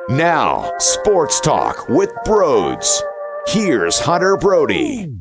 Now, Sports Talk with Broads. Here's Hunter Brody.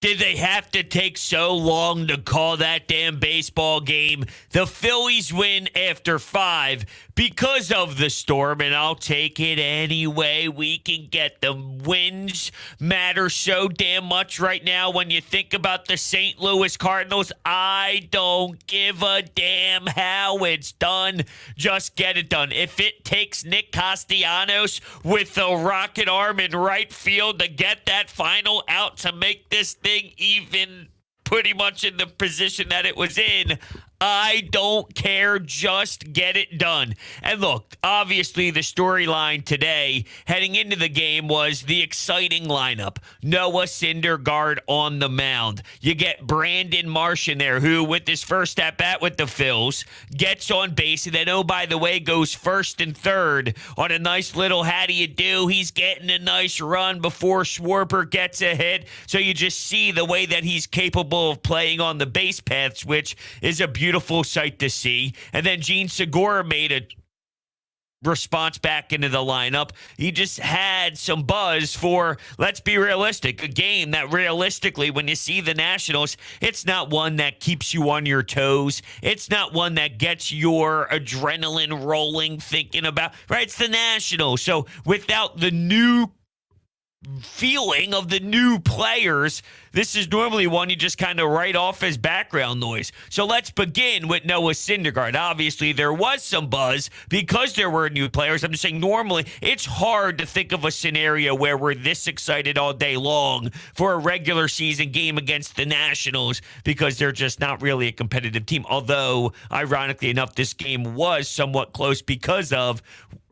Did they have to take so long to call that damn baseball game? The Phillies win after 5 because of the storm, and I'll take it any way we can get them. Wins matter so damn much right now when you think about the St. Louis Cardinals. I don't give a damn how it's done. Just get it done. If it takes Nick Castellanos with a rocket arm in right field to get that final out to make this thing even pretty much in the position that it was in, I don't care. Just get it done. And look, obviously the storyline today heading into the game was the exciting lineup. Noah Syndergaard on the mound. You get Brandon Marsh in there, who with his first at-bat with the Phils gets on base, and then, oh, by the way, goes first and third on a nice little how do you do. He's getting a nice run before Schwarber gets a hit. So you just see the way that he's capable of playing on the base paths, which is a beautiful sight to see. And then Gene Segura made a response back into the lineup. He just had some buzz for, let's be realistic, a game that realistically, when you see the Nationals, it's not one that keeps you on your toes. It's not one that gets your adrenaline rolling thinking about, right? It's the Nationals. So without the new feeling of the new players, this is normally one you just kind of write off as background noise. So let's begin with Noah Syndergaard. Obviously, there was some buzz because there were new players. I'm just saying normally it's hard to think of a scenario where we're this excited all day long for a regular season game against the Nationals because they're just not really a competitive team. Although, ironically enough, this game was somewhat close because of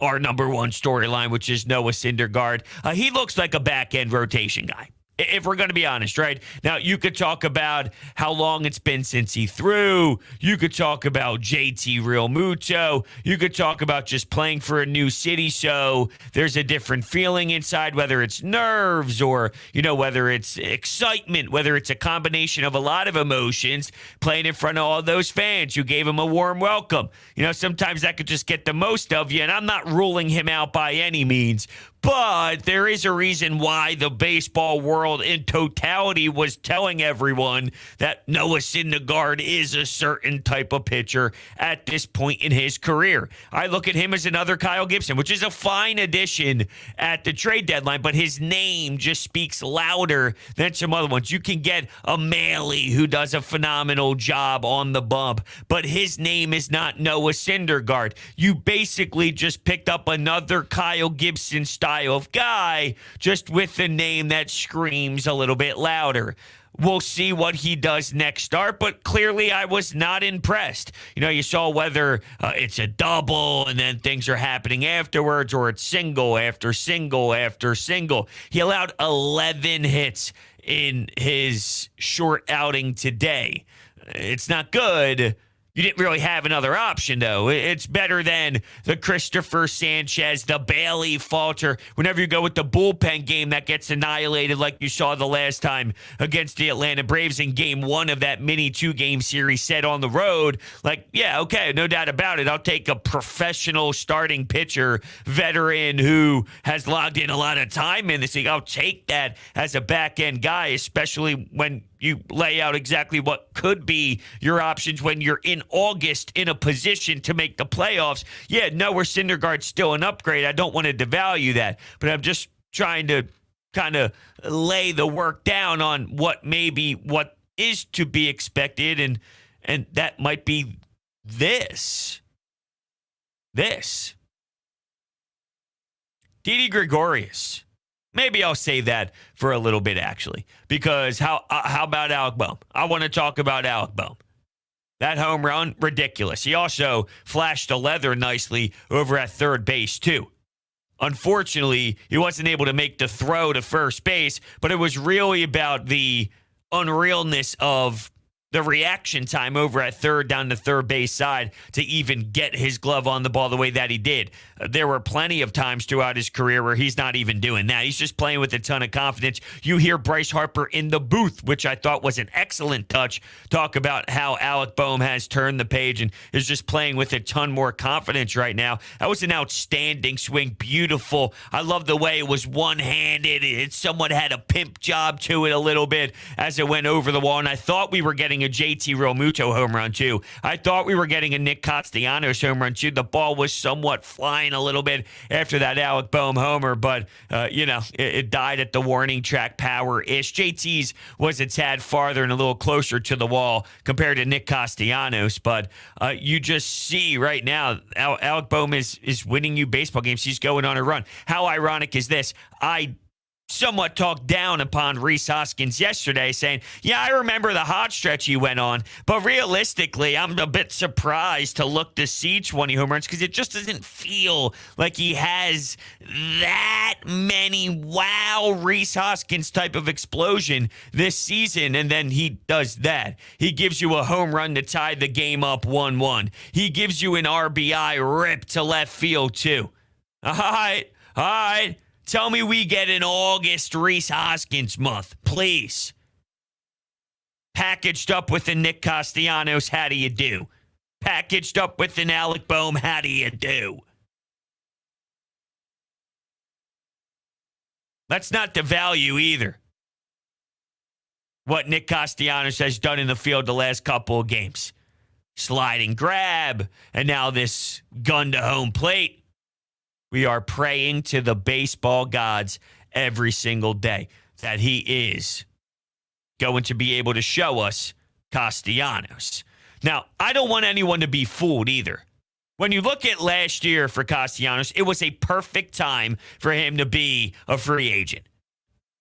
our number one storyline, which is Noah Syndergaard. He looks like a back-end rotation guy, if we're going to be honest, right? Now, you could talk about how long it's been since he threw. You could talk about JT Real Muto. You could talk about just playing for a new city, so there's a different feeling inside, whether it's nerves or, whether it's excitement, whether it's a combination of a lot of emotions, playing in front of all those fans who gave him a warm welcome. Sometimes that could just get the most of you, and I'm not ruling him out by any means. But there is a reason why the baseball world in totality was telling everyone that Noah Syndergaard is a certain type of pitcher at this point in his career. I look at him as another Kyle Gibson, which is a fine addition at the trade deadline, but his name just speaks louder than some other ones. You can get a Maley who does a phenomenal job on the bump, but his name is not Noah Syndergaard. You basically just picked up another Kyle Gibson style of guy, just with the name that screams a little bit louder. We'll see what he does next start, but clearly I was not impressed. You saw whether it's a double and then things are happening afterwards, or it's single after single after single. He allowed 11 hits in his short outing today. It's not good. You didn't really have another option, though. It's better than the Christopher Sanchez, the Bailey Falter. Whenever you go with the bullpen game that gets annihilated like you saw the last time against the Atlanta Braves in game 1 of that mini 2-game series set on the road. Like, yeah, okay, no doubt about it. I'll take a professional starting pitcher, veteran who has logged in a lot of time in this league. I'll take that as a back-end guy, especially when you lay out exactly what could be your options when you're in August in a position to make the playoffs. Yeah, Noah Syndergaard's still an upgrade. I don't want to devalue that, but I'm just trying to kind of lay the work down on what is to be expected, and that might be this. Didi Gregorius. Maybe I'll say that for a little bit, actually, because how about Alec Bohm? I want to talk about Alec Bohm. That home run, ridiculous. He also flashed the leather nicely over at third base, too. Unfortunately, he wasn't able to make the throw to first base, but it was really about the unrealness of the reaction time over at third down the third base side to even get his glove on the ball the way that he did. There were plenty of times throughout his career where he's not even doing that. He's just playing with a ton of confidence. You hear Bryce Harper in the booth, which I thought was an excellent touch, talk about how Alec Bohm has turned the page and is just playing with a ton more confidence right now. That was an outstanding swing. Beautiful. I love the way it was one-handed. It somewhat had a pimp job to it a little bit as it went over the wall, and I thought we were getting a JT Realmuto home run too. I thought we were getting a Nick Castellanos home run too. The ball was somewhat flying a little bit after that Alec Bohm homer, but it died at the warning track power-ish. JT's was a tad farther and a little closer to the wall compared to Nick Castellanos, but you just see right now Alec Bohm is winning you baseball games. He's going on a run. How ironic is this? I somewhat talked down upon Rhys Hoskins yesterday, saying, yeah, I remember the hot stretch he went on, but realistically, I'm a bit surprised to look to see 20 home runs because it just doesn't feel like he has that many wow Rhys Hoskins type of explosion this season, and then he does that. He gives you a home run to tie the game up 1-1. He gives you an RBI rip to left field, too. All right. Tell me we get an August Rhys Hoskins month, please. Packaged up with a Nick Castellanos, how do you do? Packaged up with an Alec Bohm, how do you do? Let's not devalue either what Nick Castellanos has done in the field the last couple of games. Sliding grab, and now this gun to home plate. We are praying to the baseball gods every single day that he is going to be able to show us Castellanos. Now, I don't want anyone to be fooled either. When you look at last year for Castellanos, it was a perfect time for him to be a free agent.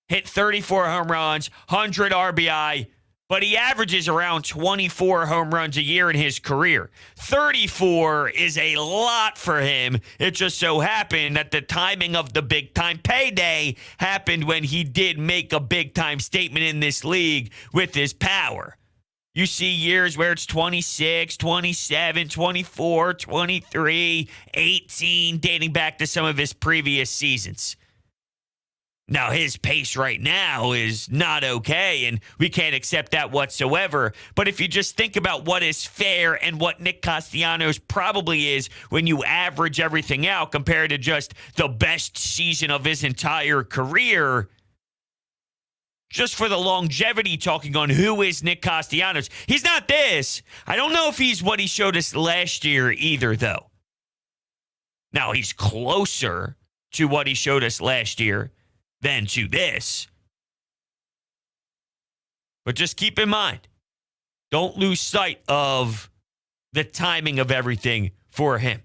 Hit 34 home runs, 100 RBI, but he averages around 24 home runs a year in his career. 34 is a lot for him. It just so happened that the timing of the big-time payday happened when he did make a big-time statement in this league with his power. You see years where it's 26, 27, 24, 23, 18, dating back to some of his previous seasons. Now, his pace right now is not okay, and we can't accept that whatsoever. But if you just think about what is fair and what Nick Castellanos probably is when you average everything out compared to just the best season of his entire career, just for the longevity talking on who is Nick Castellanos, he's not this. I don't know if he's what he showed us last year either, though. Now, he's closer to what he showed us last year than to this. But just keep in mind, don't lose sight of the timing of everything for him.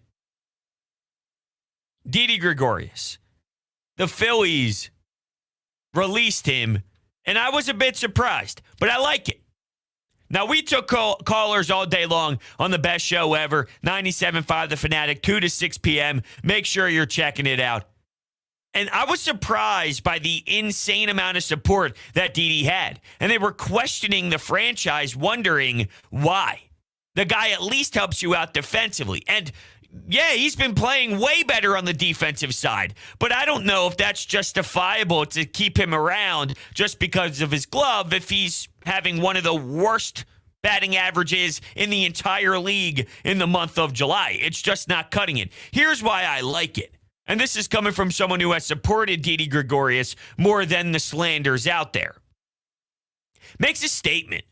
Didi Gregorius. The Phillies released him, and I was a bit surprised, but I like it. Now, we took callers all day long on the best show ever, 97.5 The Fanatic, 2 to 6 p.m. Make sure you're checking it out. And I was surprised by the insane amount of support that Didi had. And they were questioning the franchise, wondering why. The guy at least helps you out defensively. And yeah, he's been playing way better on the defensive side. But I don't know if that's justifiable to keep him around just because of his glove if he's having one of the worst batting averages in the entire league in the month of July. It's just not cutting it. Here's why I like it. And this is coming from someone who has supported Didi Gregorius more than the slanders out there. Makes a statement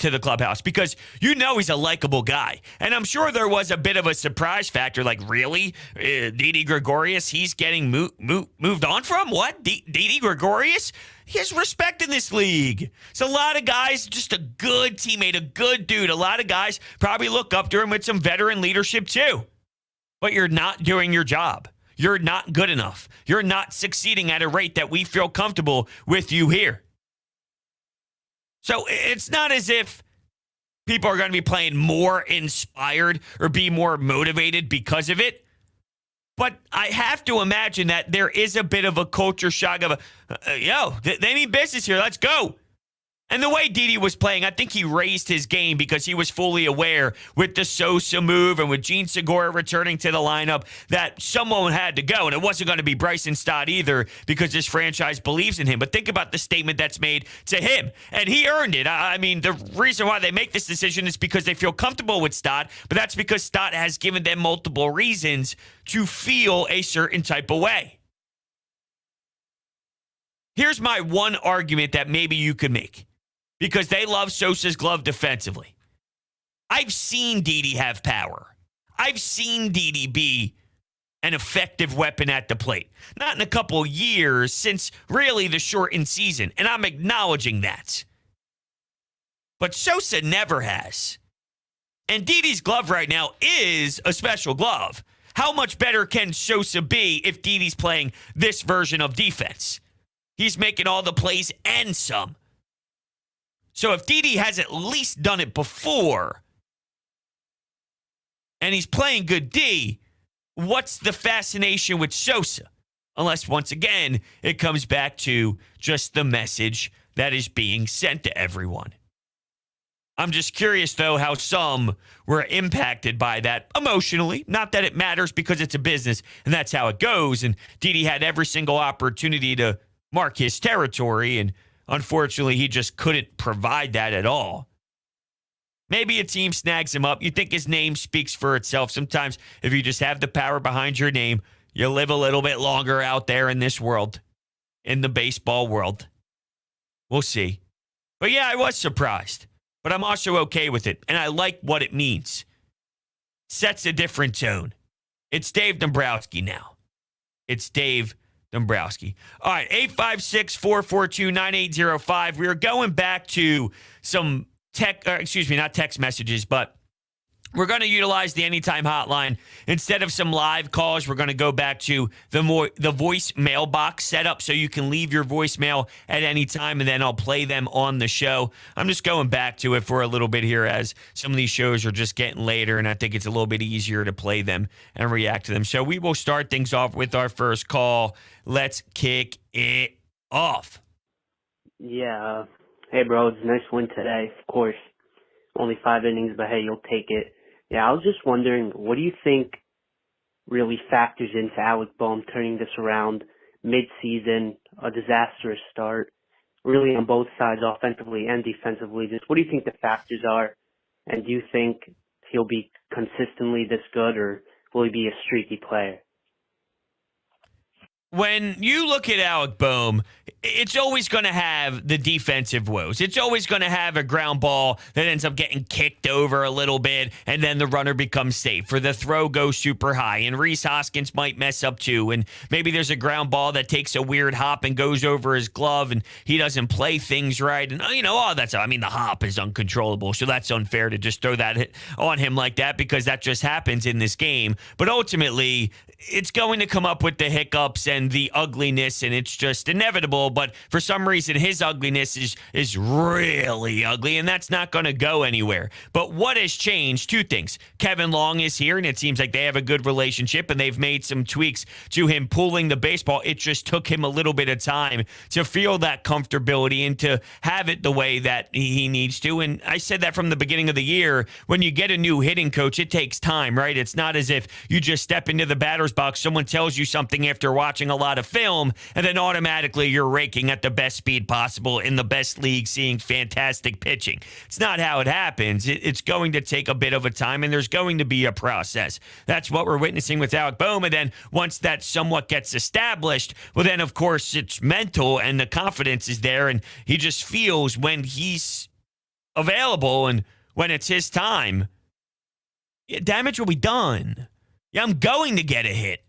to the clubhouse because you know he's a likable guy. And I'm sure there was a bit of a surprise factor, like, really? Didi Gregorius, he's getting moved on from? What? Didi Gregorius? He has respect in this league. So a lot of guys, just a good teammate, a good dude. A lot of guys probably look up to him with some veteran leadership too. But you're not doing your job. You're not good enough. You're not succeeding at a rate that we feel comfortable with you here. So it's not as if people are going to be playing more inspired or be more motivated because of it. But I have to imagine that there is a bit of a culture shock of, they mean business here. Let's go. And the way Didi was playing, I think he raised his game because he was fully aware with the Sosa move and with Gene Segura returning to the lineup that someone had to go. And it wasn't going to be Bryson Stott either because this franchise believes in him. But think about the statement that's made to him. And he earned it. I mean, the reason why they make this decision is because they feel comfortable with Stott. But that's because Stott has given them multiple reasons to feel a certain type of way. Here's my one argument that maybe you could make. Because they love Sosa's glove defensively. I've seen Didi have power. I've seen Didi be an effective weapon at the plate. Not in a couple of years, since really the shortened season. And I'm acknowledging that. But Sosa never has. And Didi's glove right now is a special glove. How much better can Sosa be if Didi's playing this version of defense? He's making all the plays and some. So if Didi has at least done it before, and he's playing good D, what's the fascination with Sosa? Unless, once again, it comes back to just the message that is being sent to everyone. I'm just curious, though, how some were impacted by that emotionally. Not that it matters because it's a business, and that's how it goes. And Didi had every single opportunity to mark his territory, and unfortunately, he just couldn't provide that at all. Maybe a team snags him up. You think his name speaks for itself. Sometimes if you just have the power behind your name, you live a little bit longer out there in this world, in the baseball world. We'll see. But yeah, I was surprised. But I'm also okay with it, and I like what it means. Sets a different tone. It's Dave Dombrowski now. It's Dave Dombrowski. All right, 856-442-9805. We are going back to some not text messages, but we're going to utilize the Anytime Hotline. Instead of some live calls, we're going to go back to the voice mailbox setup so you can leave your voicemail at any time, and then I'll play them on the show. I'm just going back to it for a little bit here as some of these shows are just getting later, and I think it's a little bit easier to play them and react to them. So we will start things off with our first call. Let's kick it off. Yeah. Hey, bro, it's a nice win today, of course. Only 5 innings, but hey, you'll take it. Yeah, I was just wondering, what do you think really factors into Alec Bohm turning this around mid-season, a disastrous start, really on both sides, offensively and defensively? Just what do you think the factors are? And do you think he'll be consistently this good, or will he be a streaky player? When you look at Alec Bohm, it's always going to have the defensive woes. It's always going to have a ground ball that ends up getting kicked over a little bit, and then the runner becomes safe, or the throw goes super high, and Rhys Hoskins might mess up too, and maybe there's a ground ball that takes a weird hop and goes over his glove, and he doesn't play things right, and the hop is uncontrollable, so that's unfair to just throw that on him like that, because that just happens in this game. But ultimately, it's going to come up with the hiccups and the ugliness, and it's just inevitable. But for some reason, his ugliness is really ugly, and that's not going to go anywhere. But what has changed? Two things. Kevin Long is here, and it seems like they have a good relationship, and they've made some tweaks to him pulling the baseball. It just took him a little bit of time to feel that comfortability and to have it the way that he needs to. And I said that from the beginning of the year. When you get a new hitting coach, it takes time, right? It's not as if you just step into the batter's box, someone tells you something after watching a lot of film, and then automatically you're raking at the best speed possible in the best league, seeing fantastic pitching. It's not how it happens. It's going to take a bit of a time, and there's going to be a process. That's what we're witnessing with Alec Bohm. And then once that somewhat gets established, well, then, of course, it's mental, and the confidence is there, and he just feels when he's available and when it's his time, damage will be done. Yeah, I'm going to get a hit.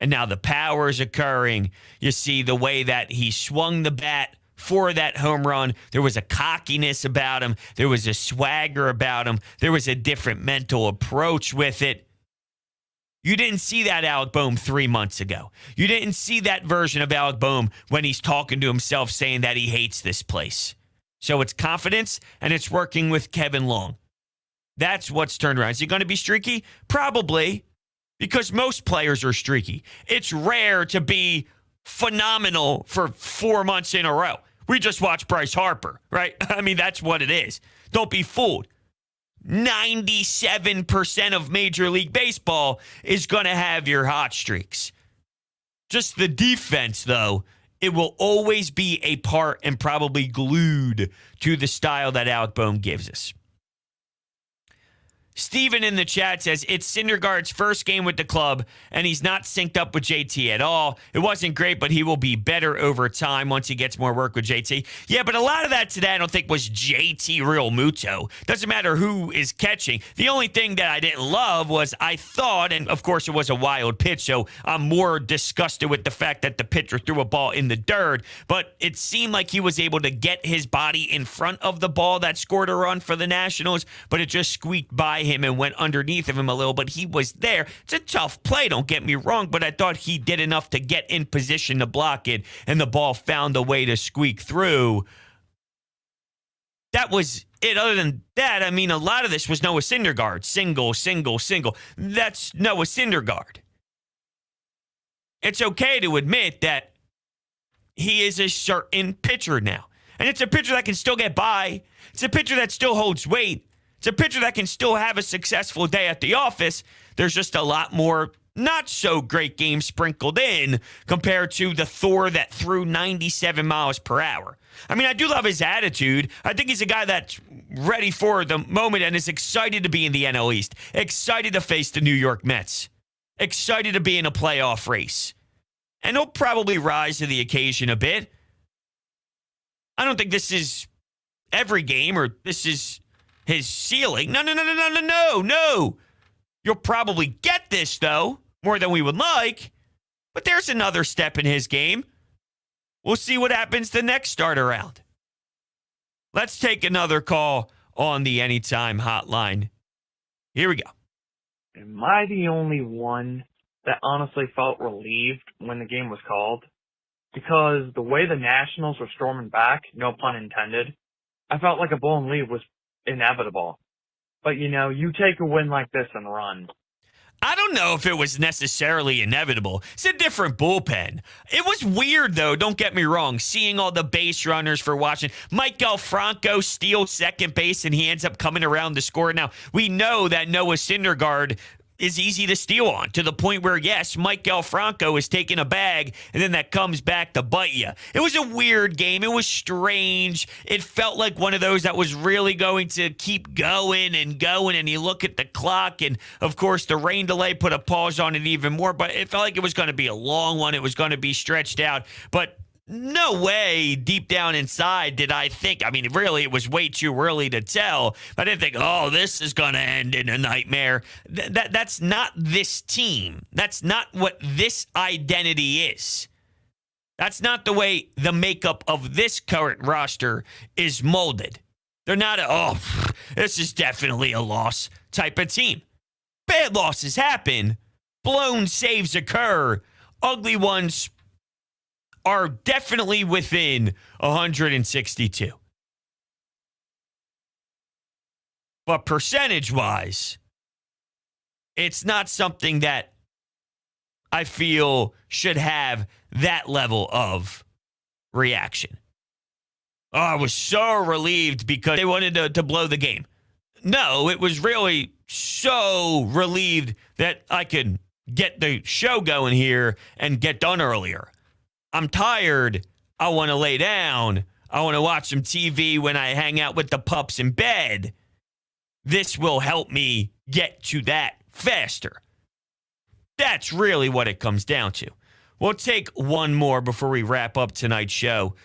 And now the power is occurring. You see the way that he swung the bat for that home run. There was a cockiness about him. There was a swagger about him. There was a different mental approach with it. You didn't see that Alec Bohm 3 months ago. You didn't see that version of Alec Bohm when he's talking to himself saying that he hates this place. So it's confidence, and it's working with Kevin Long. That's what's turned around. Is he going to be streaky? Probably. Because most players are streaky. It's rare to be phenomenal for 4 months in a row. We just watched Bryce Harper, right? I mean, that's what it is. Don't be fooled. 97% of Major League Baseball is going to have your hot streaks. Just the defense, though, it will always be a part and probably glued to the style that Alec Bohm gives us. Steven in the chat says, it's Syndergaard's first game with the club, and he's not synced up with JT at all. It wasn't great, but he will be better over time once he gets more work with JT. Yeah, but a lot of that today I don't think was JT Real Muto. Doesn't matter who is catching. The only thing that I didn't love was I thought, and of course it was a wild pitch, so I'm more disgusted with the fact that the pitcher threw a ball in the dirt, but it seemed like he was able to get his body in front of the ball that scored a run for the Nationals, but it just squeaked by him and went underneath of him a little, but he was there. It's a tough play, don't get me wrong, but I thought he did enough to get in position to block it, and the ball found a way to squeak through. That was it. Other than that, I mean, a lot of this was Noah Syndergaard. Single. That's Noah Syndergaard. It's okay to admit that he is a certain pitcher now, and it's a pitcher that can still get by. It's a pitcher that still holds weight. It's a pitcher that can still have a successful day at the office. There's just a lot more not so great games sprinkled in compared to the Thor that threw 97 miles per hour. I mean, I do love his attitude. I think he's a guy that's ready for the moment and is excited to be in the NL East, excited to face the New York Mets, excited to be in a playoff race. And he'll probably rise to the occasion a bit. I don't think this is every game or this is his ceiling. No. You'll probably get this, though, more than we would like. But there's another step in his game. We'll see what happens the next start around. Let's take another call on the Anytime hotline. Here we go. Am I the only one that honestly felt relieved when the game was called? Because the way the Nationals were storming back, no pun intended, I felt like a blown lead was inevitable. But, you take a win like this and run. I don't know if it was necessarily inevitable. It's a different bullpen. It was weird, though, don't get me wrong, seeing all the base runners for Washington. Mike Franco steals second base, and he ends up coming around to score. Now, we know that Noah Syndergaard is easy to steal on, to the point where, yes, Mike Franco is taking a bag, and then that comes back to bite you. It was a weird game. It was strange. It felt like one of those that was really going to keep going, and you look at the clock, and, of course, the rain delay put a pause on it even more, but it felt like it was going to be a long one. It was going to be stretched out, but no way deep down inside did I think, I mean, really, it was way too early to tell. I didn't think, this is going to end in a nightmare. That's not this team. That's not what this identity is. That's not the way the makeup of this current roster is molded. They're not this is definitely a loss type of team. Bad losses happen. Blown saves occur. Ugly ones are definitely within 162. But percentage-wise, it's not something that I feel should have that level of reaction. I was so relieved because they wanted to blow the game. No, it was really so relieved that I could get the show going here and get done earlier. I'm tired. I want to lay down. I want to watch some TV when I hang out with the pups in bed. This will help me get to that faster. That's really what it comes down to. We'll take one more before we wrap up tonight's show.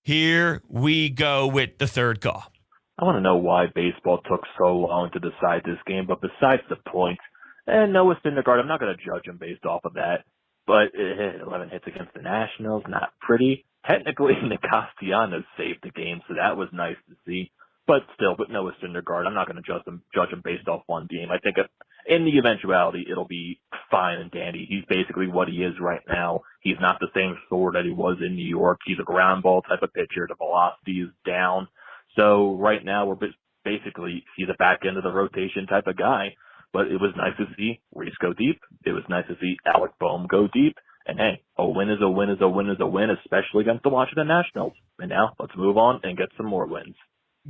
Here we go with the third call. I want to know why baseball took so long to decide this game, but besides the point, and Noah Syndergaard, I'm not going to judge him based off of that. But 11 hits against the Nationals, not pretty. Technically, the Castellanos saved the game, so that was nice to see. But still, with Noah Syndergaard, I'm not going to judge him based off one game. I think in the eventuality, it'll be fine and dandy. He's basically what he is right now. He's not the same Thor that he was in New York. He's a ground ball type of pitcher. The velocity is down. So right now, he's a back end of the rotation type of guy. But it was nice to see Rhys go deep. It was nice to see Alec Bohm go deep. And hey, a win is a win is a win is a win, especially against the Washington Nationals. And now let's move on and get some more wins.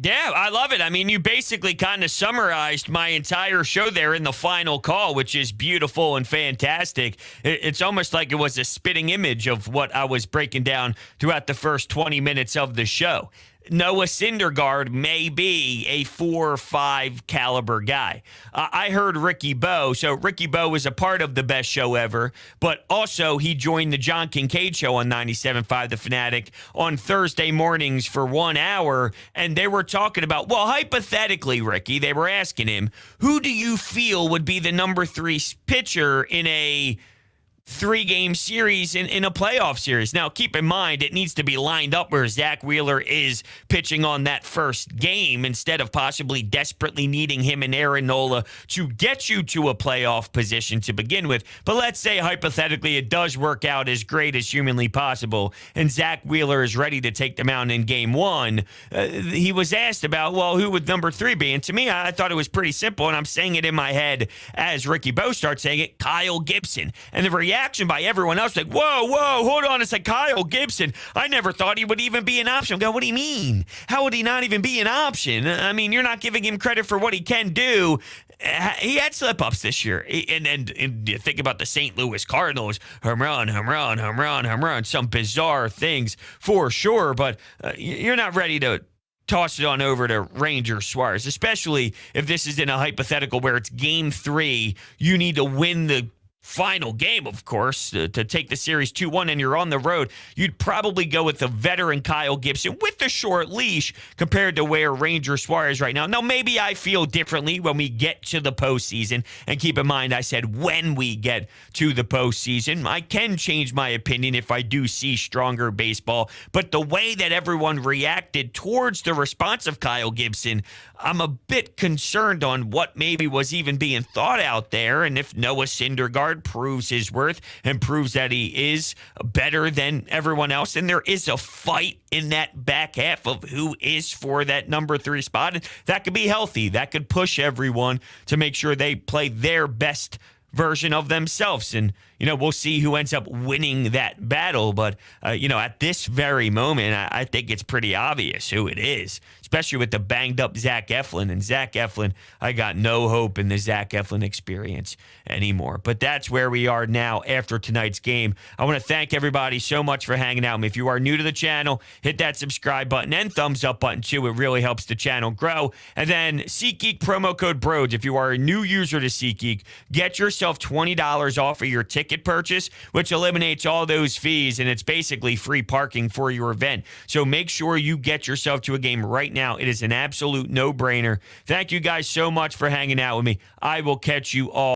Yeah, I love it. I mean, you basically kind of summarized my entire show there in the final call, which is beautiful and fantastic. It's almost like it was a spitting image of what I was breaking down throughout the first 20 minutes of the show. Noah Syndergaard may be a 4 or 5 caliber guy. I heard Ricky Boh. So Ricky Boh was a part of the best show ever, but also he joined the John Kincaid show on 97.5 The Fanatic on Thursday mornings for 1 hour. And they were talking about, well, hypothetically, Ricky, they were asking him, who do you feel would be the number 3 pitcher in a 3-game series in a playoff series? Now, keep in mind, it needs to be lined up where Zach Wheeler is pitching on that first game instead of possibly desperately needing him and Aaron Nola to get you to a playoff position to begin with. But let's say, hypothetically, it does work out as great as humanly possible, and Zach Wheeler is ready to take the mound in game 1. He was asked about, well, who would number 3 be? And to me, I thought it was pretty simple, and I'm saying it in my head as Ricky Boh starts saying it, Kyle Gibson. And the reaction by everyone else, like, whoa, hold on, it's like Kyle Gibson. I never thought he would even be an option. I go, what do you mean? How would he not even be an option? I mean, you're not giving him credit for what he can do. He had slip-ups this year. And you think about the St. Louis Cardinals, home run, some bizarre things for sure, but you're not ready to toss it on over to Ranger Suarez, especially if this is in a hypothetical where it's game 3. You need to win the final game, of course, to take the series 2-1, and you're on the road. You'd probably go with the veteran Kyle Gibson with the short leash compared to where Ranger Suarez right now. Now, maybe I feel differently when we get to the postseason, and keep in mind, I said when we get to the postseason. I can change my opinion if I do see stronger baseball, but the way that everyone reacted towards the response of Kyle Gibson, I'm a bit concerned on what maybe was even being thought out there, and if Noah Syndergaard proves his worth and proves that he is better than everyone else, and there is a fight in that back half of who is for that number 3 spot, and that could be healthy. That could push everyone to make sure they play their best version of themselves. And, we'll see who ends up winning that battle. But, at this very moment, I think it's pretty obvious who it is, especially with the banged up Zach Eflin. And Zach Eflin, I got no hope in the Zach Eflin experience anymore. But that's where we are now after tonight's game. I want to thank everybody so much for hanging out with me. If you are new to the channel, hit that subscribe button and thumbs up button too. It really helps the channel grow. And then SeatGeek promo code BRODES. If you are a new user to SeatGeek, get yourself $20 off of your ticket purchase, which eliminates all those fees, and it's basically free parking for your event. So make sure you get yourself to a game right now. It is an absolute no-brainer. Thank you guys so much for hanging out with me. I will catch you all